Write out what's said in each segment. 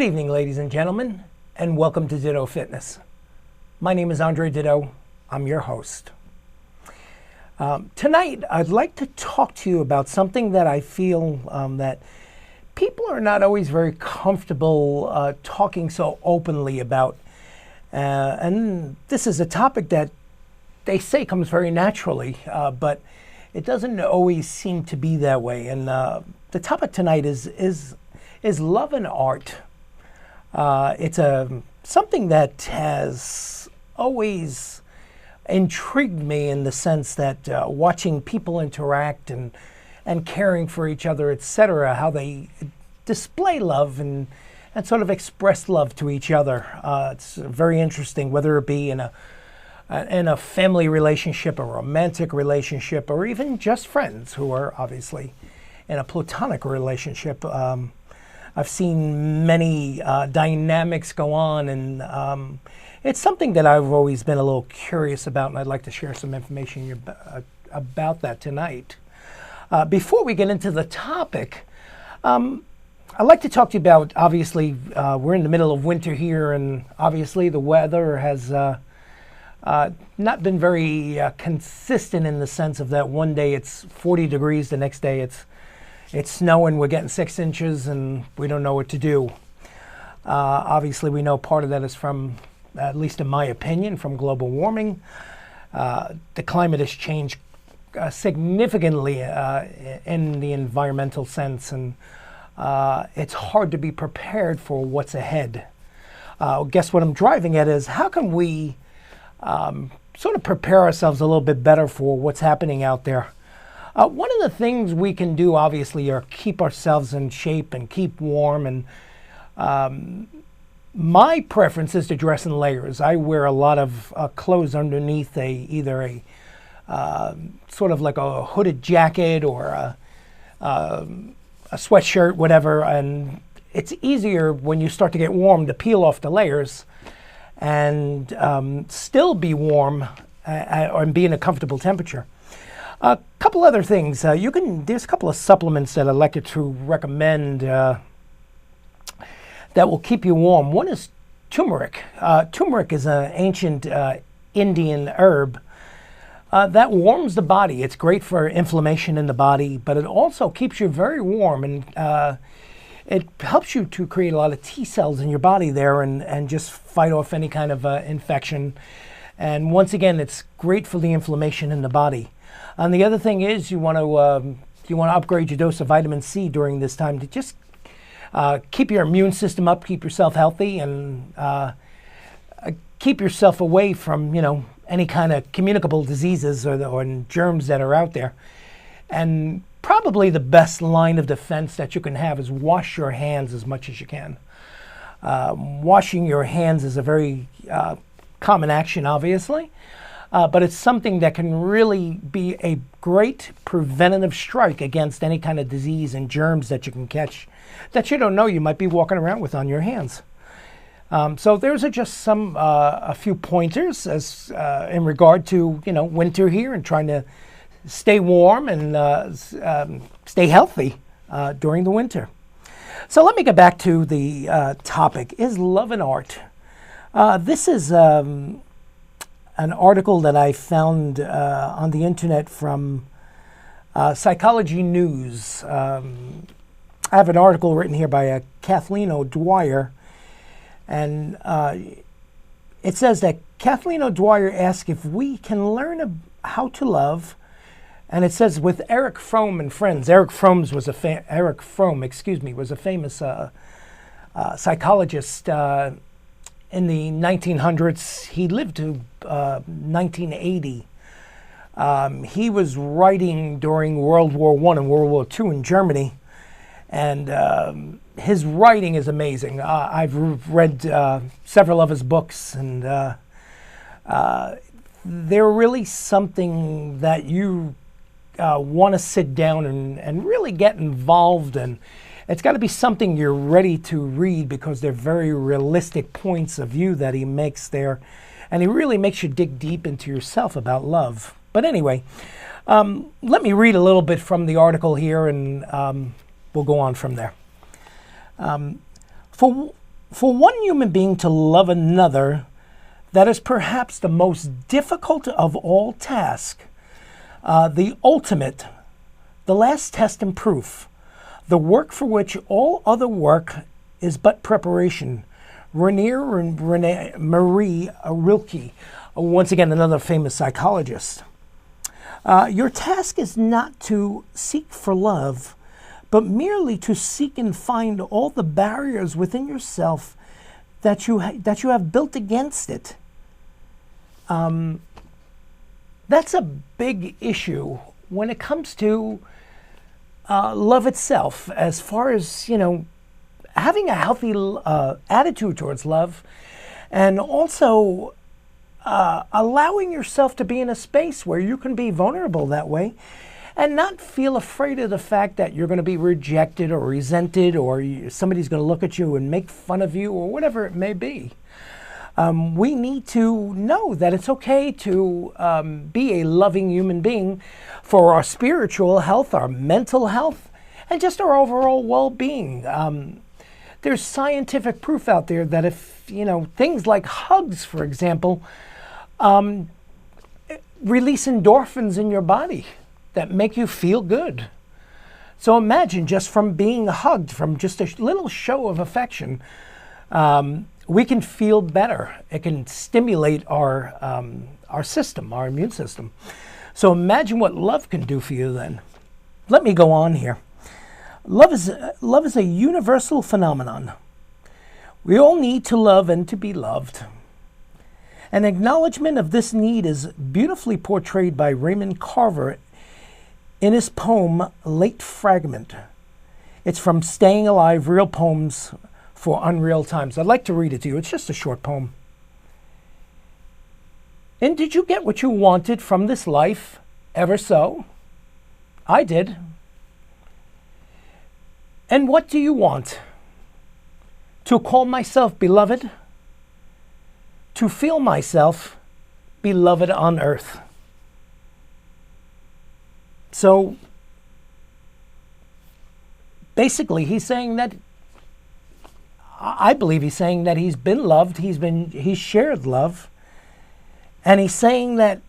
Good evening, ladies and gentlemen, and welcome to Dittofitness. My name is Andre Ditto. I'm your host. Tonight, I'd like to talk to you about something that I feel that people are not always very comfortable talking so openly about. And this is a topic that they say comes very naturally, but it doesn't always seem to be that way. And the topic tonight is love and art. It's something that has always intrigued me in the sense that watching people interact and caring for each other, etc., how they display love and sort of express love to each other. It's very interesting, whether it be in a family relationship, a romantic relationship, or even just friends who are obviously in a platonic relationship. I've seen many dynamics go on, and it's something that I've always been a little curious about, and I'd like to share some information about that tonight. Before we get into the topic, I'd like to talk to you about, obviously, we're in the middle of winter here, and obviously the weather has not been very consistent in the sense of that one day it's 40 degrees, the next day it's snowing, we're getting 6 inches, and we don't know what to do. Obviously, we know part of that is from, at least in my opinion, from global warming. The climate has changed significantly in the environmental sense, and it's hard to be prepared for what's ahead. Guess what I'm driving at is, how can we sort of prepare ourselves a little bit better for what's happening out there? One of the things we can do, obviously, are keep ourselves in shape and keep warm. And my preference is to dress in layers. I wear a lot of clothes underneath either a sort of like a hooded jacket or a sweatshirt, whatever. And it's easier when you start to get warm to peel off the layers and still be warm and be in a comfortable temperature. A couple other things. There's a couple of supplements that I'd like to recommend that will keep you warm. One is turmeric. Turmeric is an ancient Indian herb that warms the body. It's great for inflammation in the body, but it also keeps you very warm, and it helps you to create a lot of T cells in your body there and just fight off any kind of infection. And once again, it's great for the inflammation in the body. And the other thing is, you want to upgrade your dose of vitamin C during this time to just keep your immune system up, keep yourself healthy, and keep yourself away from any kind of communicable diseases or germs that are out there. And probably the best line of defense that you can have is wash your hands as much as you can. Washing your hands is a very common action, obviously. But it's something that can really be a great preventative strike against any kind of disease and germs that you can catch that you don't know you might be walking around with on your hands. So there's just a few pointers as in regard to winter here and trying to stay warm and stay healthy during the winter. So let me get back to the topic: is love and art? This is an article that I found on the internet from Psychology News. I have an article written here by Kathleen O'Dwyer, and it says that Kathleen O'Dwyer asks if we can learn how to love, and it says with Eric Fromm and friends. Eric Fromm was a famous psychologist in the 1900s. He lived to 1980. He was writing during World War I and World War II in Germany, and his writing is amazing. I've read several of his books, and they're really something that you want to sit down and really get involved in. It's got to be something you're ready to read because they're very realistic points of view that he makes there. And he really makes you dig deep into yourself about love. But anyway, let me read a little bit from the article here, and we'll go on from there. For one human being to love another, that is perhaps the most difficult of all tasks, the ultimate, the last test and proof, the work for which all other work is but preparation. Rainier and Marie Rilke, once again another famous psychologist. Your task is not to seek for love, but merely to seek and find all the barriers within yourself that you have built against it. That's a big issue when it comes to love itself, as far as, having a healthy attitude towards love, and also allowing yourself to be in a space where you can be vulnerable that way and not feel afraid of the fact that you're going to be rejected or resented, or somebody's going to look at you and make fun of you, or whatever it may be. We need to know that it's okay to be a loving human being for our spiritual health, our mental health, and just our overall well-being. There's scientific proof out there that if, things like hugs, for example, release endorphins in your body that make you feel good. So imagine, just from being hugged, from just a little show of affection, we can feel better. It can stimulate our system, our immune system. So imagine what love can do for you then. Let me go on here. Love is a universal phenomenon. We all need to love and to be loved. An acknowledgement of this need is beautifully portrayed by Raymond Carver in his poem, Late Fragment. It's from Staying Alive, Real Poems for Unreal Times. I'd like to read it to you. It's just a short poem. And did you get what you wanted from this life, ever so? I did. And what do you want? To call myself beloved? To feel myself beloved on earth? So basically he's saying that, I believe he's saying that he's been loved, he's shared love, and he's saying that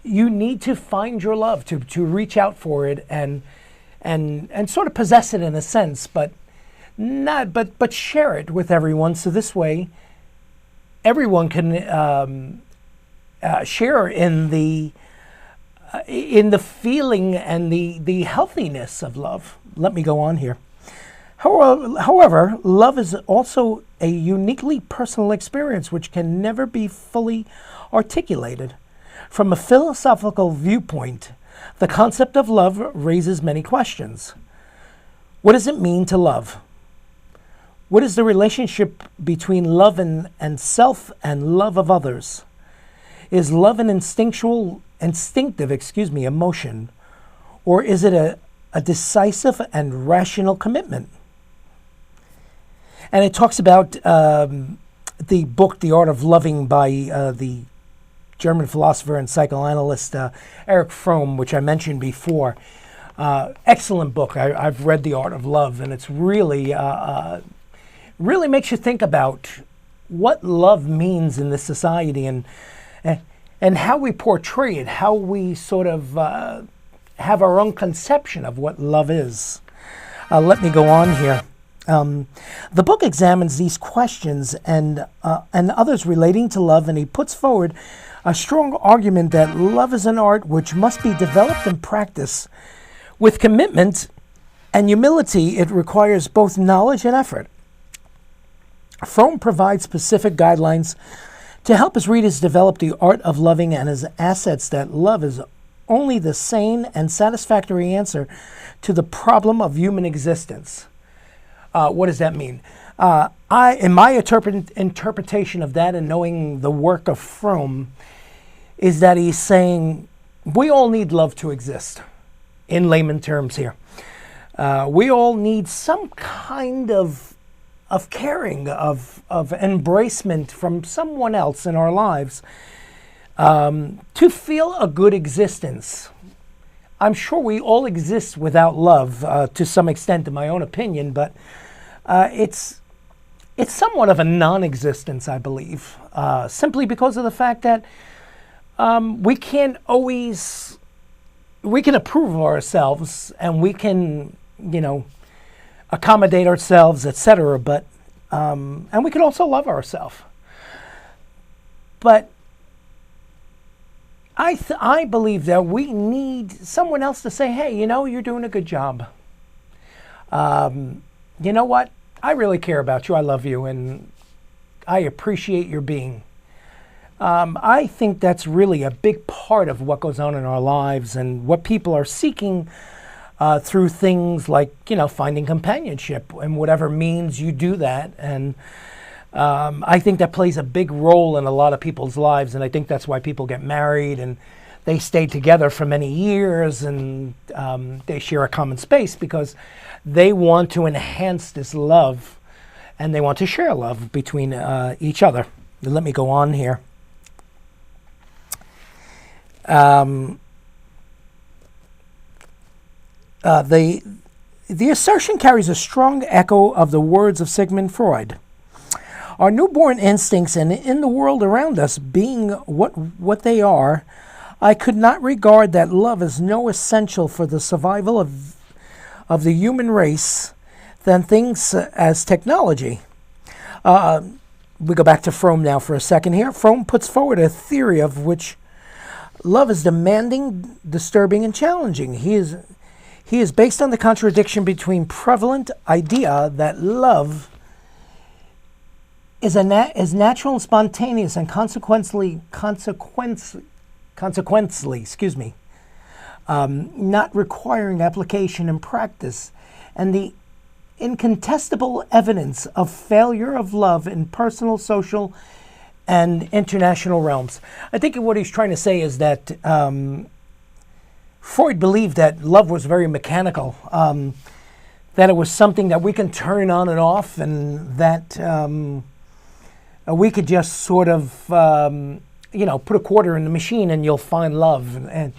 you need to find your love, to reach out for it and sort of possess it in a sense, but share it with everyone, so this way everyone can share in the feeling and the healthiness of love. Let me go on here. However, love is also a uniquely personal experience which can never be fully articulated. From a philosophical viewpoint, the concept of love raises many questions. What does it mean to love? What is the relationship between love and self and love of others? Is love an instinctive emotion, or is it a decisive and rational commitment? And it talks about the book, The Art of Loving, by the German philosopher and psychoanalyst Erich Fromm, which I mentioned before. Excellent book. I've read The Art of Love, and it's really makes you think about what love means in this society and how we portray it, how we sort of have our own conception of what love is. Let me go on here. The book examines these questions and others relating to love, and he puts forward a strong argument that love is an art which must be developed and practiced with commitment and humility. It requires both knowledge and effort. Fromm provides specific guidelines to help his readers develop the art of loving, and his assets that love is only the sane and satisfactory answer to the problem of human existence. What does that mean? In my interpretation of that, and knowing the work of Fromm, is that he's saying we all need love to exist, in layman terms here. We all need some kind of caring, of embracement from someone else in our lives to feel a good existence. I'm sure we all exist without love to some extent, in my own opinion, but it's somewhat of a non-existence, I believe, simply because of the fact that we can't always, we can approve of ourselves and we can, accommodate ourselves, etc. But and we can also love ourselves. But I believe that we need someone else to say, hey, you're doing a good job. You know what? I really care about you. I love you, and I appreciate your being. I think that's really a big part of what goes on in our lives and what people are seeking through things like, finding companionship and whatever means you do that. And I think that plays a big role in a lot of people's lives, and I think that's why people get married and they stay together for many years, and they share a common space because they want to enhance this love and they want to share love between each other. Let me go on here. The assertion carries a strong echo of the words of Sigmund Freud. Our newborn instincts and in the world around us being what they are, I could not regard that love as no essential for the survival of the human race than things as technology. We go back to Fromm now for a second here. Fromm puts forward a theory of which love is demanding, disturbing, and challenging. He is based on the contradiction between prevalent idea that love is natural and spontaneous and consequently, not requiring application and practice, and the incontestable evidence of failure of love in personal, social, and international realms. I think what he's trying to say is that Freud believed that love was very mechanical, that it was something that we can turn on and off, and that we could just sort of, put a quarter in the machine and you'll find love. And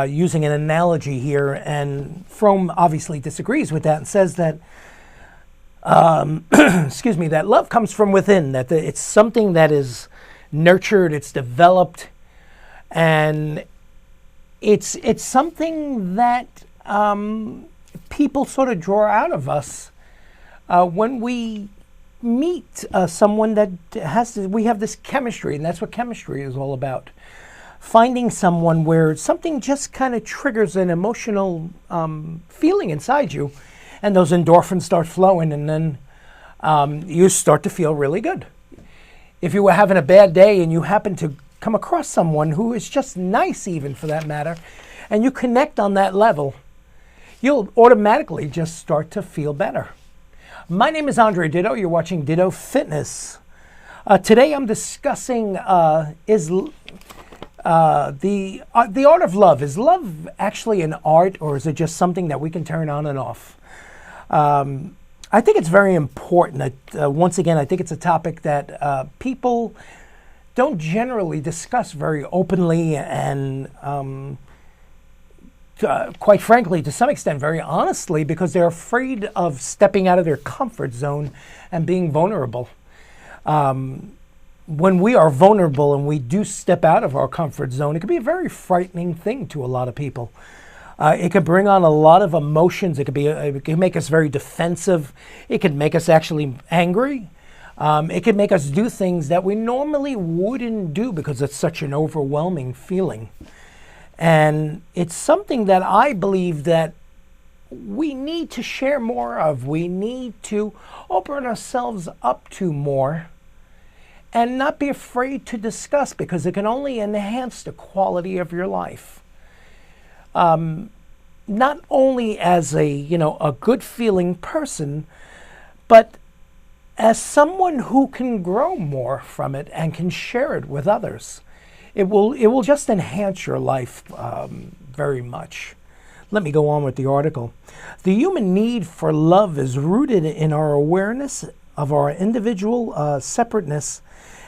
using an analogy here, and Fromm obviously disagrees with that and says that, that love comes from within, that it's something that is nurtured, it's developed, and it's something that people sort of draw out of us when we meet someone that we have this chemistry, and that's what chemistry is all about. Finding someone where something just kind of triggers an emotional feeling inside you, and those endorphins start flowing, and then you start to feel really good. If you were having a bad day and you happen to come across someone who is just nice, even for that matter, and you connect on that level, you'll automatically just start to feel better. My name is Andre Ditto. You're watching Ditto Fitness. Today I'm discussing the art of love. Is love actually an art, or is it just something that we can turn on and off? I think it's very important. Once again, I think it's a topic that people don't generally discuss very openly and quite frankly, to some extent, very honestly, because they're afraid of stepping out of their comfort zone and being vulnerable. When we are vulnerable and we do step out of our comfort zone, it can be a very frightening thing to a lot of people. It could bring on a lot of emotions. It can make us very defensive. It could make us actually angry. It could make us do things that we normally wouldn't do because it's such an overwhelming feeling. And it's something that I believe that we need to share more of. We need to open ourselves up to more and not be afraid to discuss, because it can only enhance the quality of your life. Not only as a good feeling person, but as someone who can grow more from it and can share it with others. It will just enhance your life very much. Let me go on with the article. The human need for love is rooted in our awareness of our individual separateness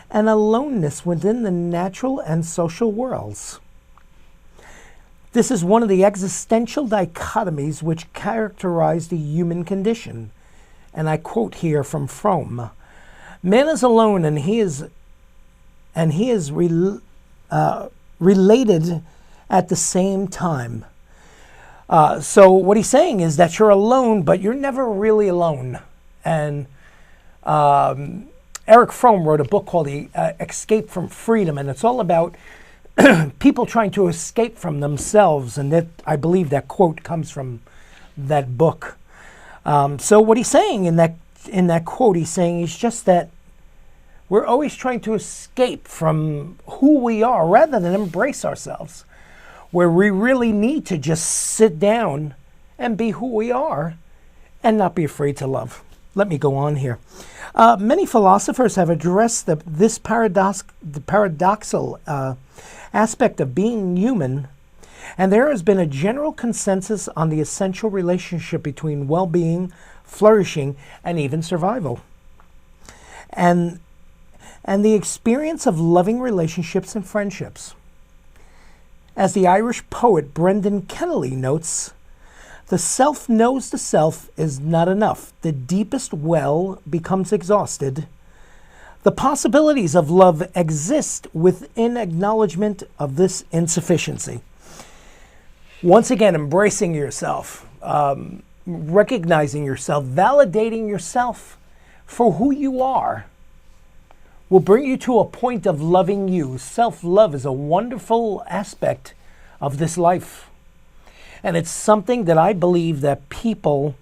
and aloneness within the natural and social worlds. This is one of the existential dichotomies which characterize the human condition, and I quote here from Fromm, "Man is alone, and he is related at the same time." So what he's saying is that you're alone, but you're never really alone. And Eric Fromm wrote a book called The Escape from Freedom, and it's all about people trying to escape from themselves. And that, I believe that quote comes from that book. So what he's saying in that quote, he's saying is just that we're always trying to escape from who we are rather than embrace ourselves, where we really need to just sit down and be who we are and not be afraid to love. Let me go on here. Many philosophers have addressed this paradoxical aspect of being human, and there has been a general consensus on the essential relationship between well-being, flourishing, and even survival. And the experience of loving relationships and friendships. As the Irish poet Brendan Kennelly notes, "The self knows the self is not enough. The deepest well becomes exhausted. The possibilities of love exist within acknowledgement of this insufficiency." Once again, embracing yourself, recognizing yourself, validating yourself for who you are will bring you to a point of loving you. Self-love is a wonderful aspect of this life. And it's something that I believe that people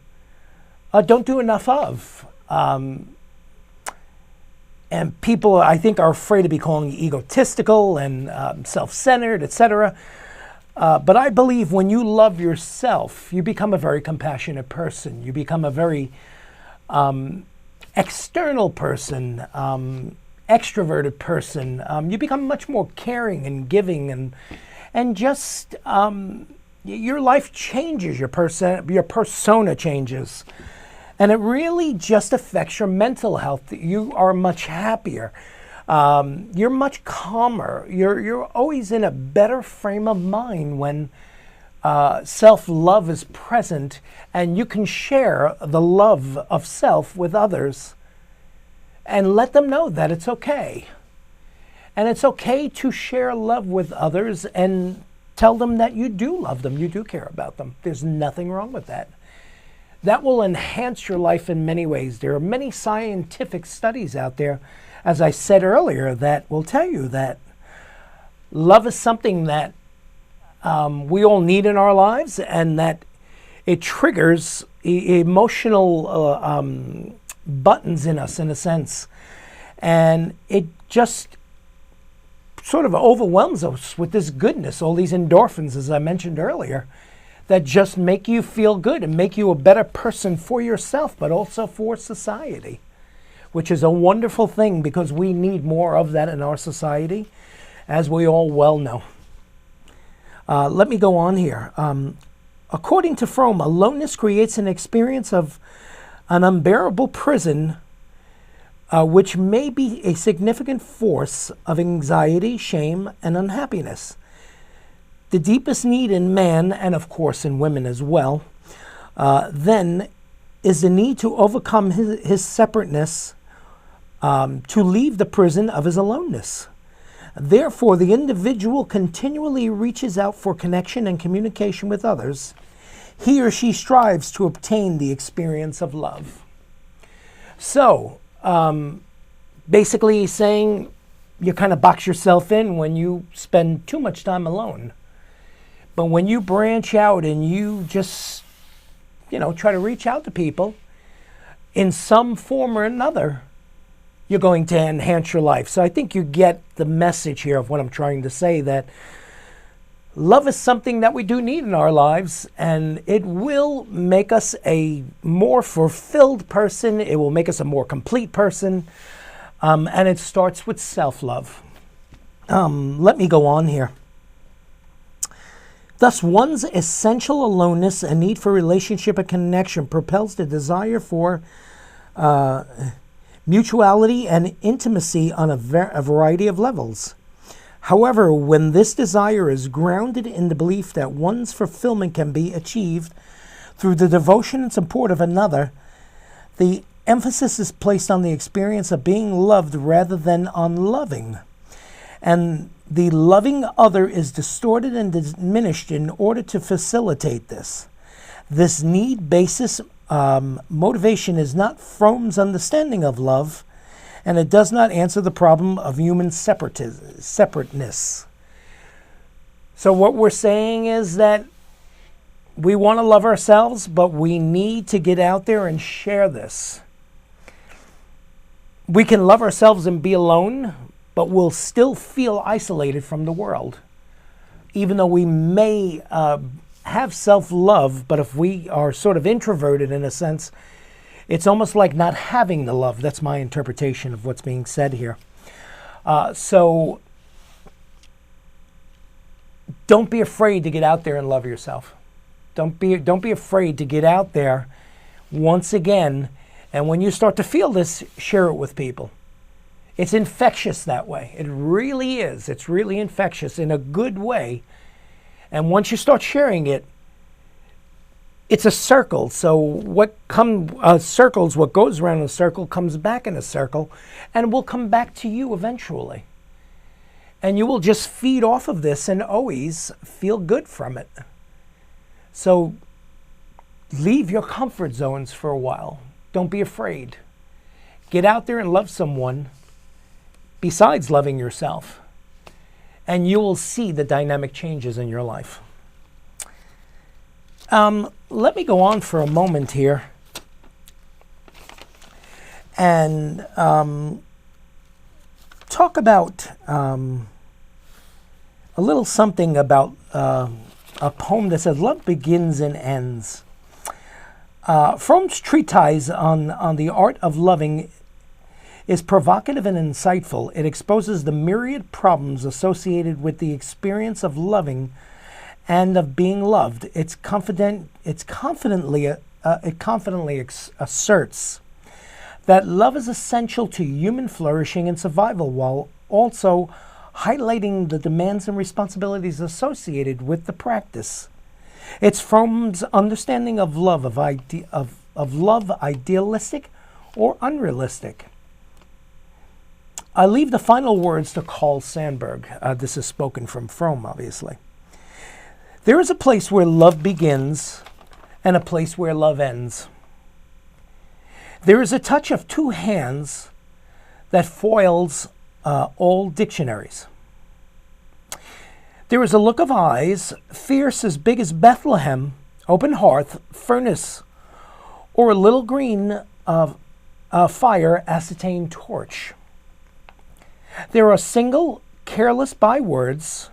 don't do enough of. And people, I think, are afraid to be called egotistical and self-centered, etc. But I believe when you love yourself, you become a very compassionate person. You become a very external person, extroverted person. You become much more caring and giving, and just your life changes. Your persona changes, and it really just affects your mental health. You are much happier. You're much calmer. You're always in a better frame of mind when self-love is present, and you can share the love of self with others and let them know that it's okay. And it's okay to share love with others and tell them that you do love them, you do care about them. There's nothing wrong with that. That will enhance your life in many ways. There are many scientific studies out there, as I said earlier, that will tell you that love is something that we all need in our lives, and that it triggers emotional buttons in us, in a sense. And it just sort of overwhelms us with this goodness, all these endorphins, as I mentioned earlier, that just make you feel good and make you a better person for yourself, but also for society, which is a wonderful thing because we need more of that in our society, as we all well know. Let me go on here. According to Fromm, aloneness creates an experience of an unbearable prison, which may be a significant force of anxiety, shame, and unhappiness. The deepest need in man, and of course in women as well, then is the need to overcome his separateness, to leave the prison of his aloneness. Therefore, the individual continually reaches out for connection and communication with others. He or she strives to obtain the experience of love. So, basically he's saying you kind of box yourself in when you spend too much time alone. But when you branch out and you just, try to reach out to people in some form or another, you're going to enhance your life. So I think you get the message here of what I'm trying to say, that love is something that we do need in our lives, and it will make us a more fulfilled person. It will make us a more complete person, and it starts with self-love. Let me go on here. Thus, one's essential aloneness and need for relationship and connection propels the desire for mutuality and intimacy on a variety of levels. However, when this desire is grounded in the belief that one's fulfillment can be achieved through the devotion and support of another, The emphasis is placed on the experience of being loved rather than on loving. And the loving other is distorted and diminished in order to facilitate this. This need basis motivation is not Fromm's understanding of love, and it does not answer the problem of human separateness. So what we're saying is that we want to love ourselves, but we need to get out there and share this. We can love ourselves and be alone, but we'll still feel isolated from the world. Even though we may have self-love, but if we are sort of introverted in a sense, it's almost like not having the love. That's my interpretation of what's being said here. So don't be afraid to get out there and love yourself. Don't be afraid to get out there once again. And when you start to feel this, share it with people. It's infectious that way. It really is. It's really infectious in a good way. And once you start sharing it, it's a circle. So what circles, what goes around in a circle comes back in a circle and will come back to you eventually. And you will just feed off of this and always feel good from it. So leave your comfort zones for a while. Don't be afraid. Get out there and love someone besides loving yourself. And you will see the dynamic changes in your life. Let me go on for a moment here and talk about a little something about a poem that says, "Love begins and ends." Fromm's treatise on the art of loving is provocative and insightful. It exposes the myriad problems associated with the experience of loving and of being loved. It confidently asserts that love is essential to human flourishing and survival, while also highlighting the demands and responsibilities associated with the practice. It's Fromm's understanding of love, of love idealistic or unrealistic. I leave the final words to Carl Sandburg. This is spoken from Fromm, obviously. There is a place where love begins and a place where love ends. There is a touch of two hands that foils all dictionaries. There is a look of eyes, fierce as big as Bethlehem, open hearth, furnace, or a little green fire acetane torch. There are single, careless bywords,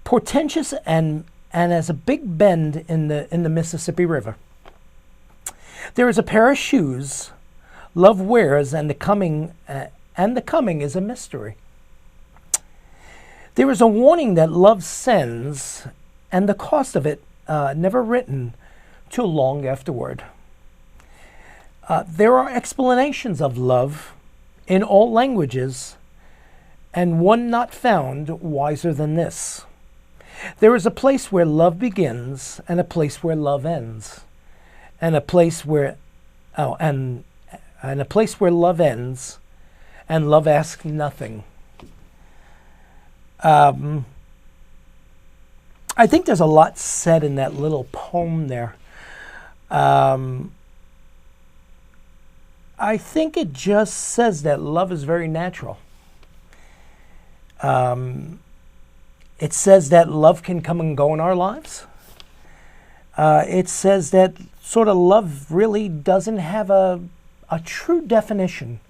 portentous and as a big bend in the Mississippi River. There is a pair of shoes love wears, and the coming is a mystery. There is a warning that love sends, and the cost of it never written till long afterward. There are explanations of love in all languages, and one not found wiser than this. There is a place where love begins, and a place where love ends, and a place where and a place where love ends, and love asks nothing. I think there's a lot said in that little poem there. I think it just says that love is very natural. It says that love can come and go in our lives. It says that sort of love really doesn't have a true definition.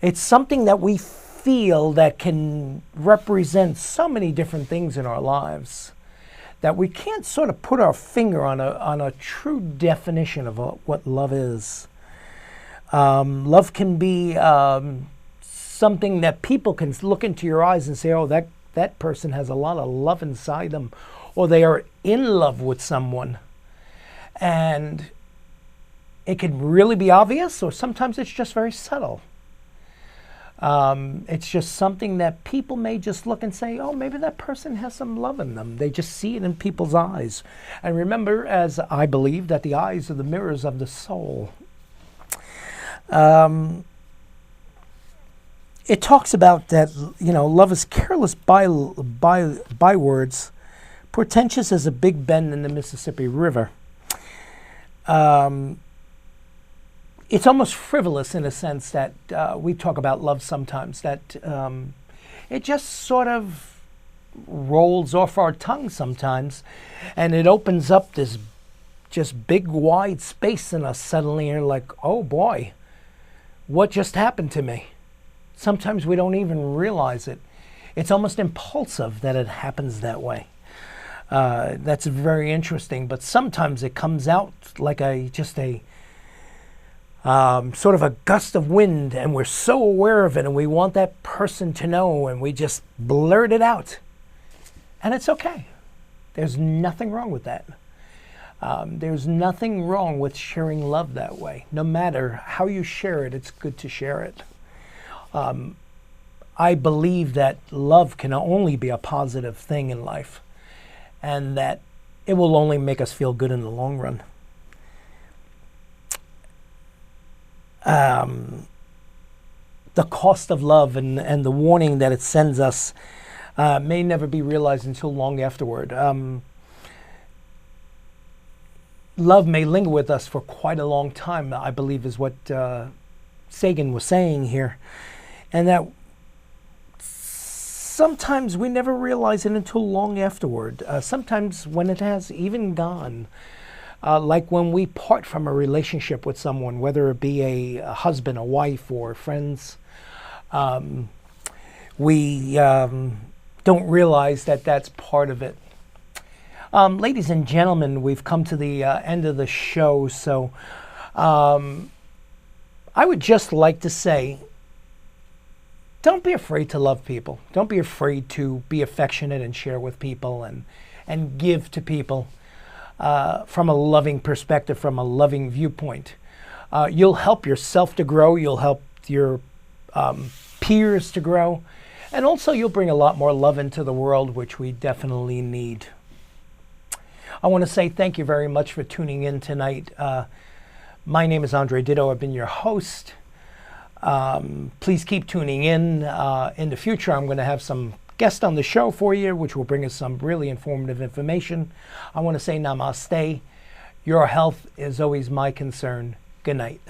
It's something that we feel that can represent so many different things in our lives that we can't sort of put our finger on a true definition of what love is. Love can be something that people can look into your eyes and say, oh, that person has a lot of love inside them, or they are in love with someone. And it can really be obvious, or sometimes it's just very subtle. It's just something that people may just look and say, oh, maybe that person has some love in them. They just see it in people's eyes. And remember, as I believe, that the eyes are the mirrors of the soul. It talks about that, love is careless bywords, portentous as a big bend in the Mississippi River. It's almost frivolous in a sense that we talk about love sometimes, that it just sort of rolls off our tongue sometimes, and it opens up this just big wide space in us suddenly, and you're like, oh boy, what just happened to me? Sometimes we don't even realize it. It's almost impulsive that it happens that way. That's very interesting, but sometimes it comes out like just a sort of a gust of wind, and we're so aware of it, and we want that person to know, and we just blurt it out. And it's okay. There's nothing wrong with that. There's nothing wrong with sharing love that way. No matter how you share it, it's good to share it. I believe that love can only be a positive thing in life, and that it will only make us feel good in the long run. The cost of love and the warning that it sends us may never be realized until long afterward. Love may linger with us for quite a long time, I believe is what Sagan was saying here. And that sometimes we never realize it until long afterward. Sometimes when it has even gone. Like when we part from a relationship with someone, whether it be a husband, a wife, or friends, we don't realize that that's part of it. Ladies and gentlemen, we've come to the end of the show, so I would just like to say, don't be afraid to love people. Don't be afraid to be affectionate and share with people and give to people from a loving perspective, from a loving viewpoint. You'll help yourself to grow. You'll help your peers to grow. And also you'll bring a lot more love into the world, which we definitely need. I want to say thank you very much for tuning in tonight. My name is Andre Ditto. I've been your host. Please keep tuning in. In the future, I'm going to have some guests on the show for you, which will bring us some really informative information. I want to say namaste. Your health is always my concern. Good night.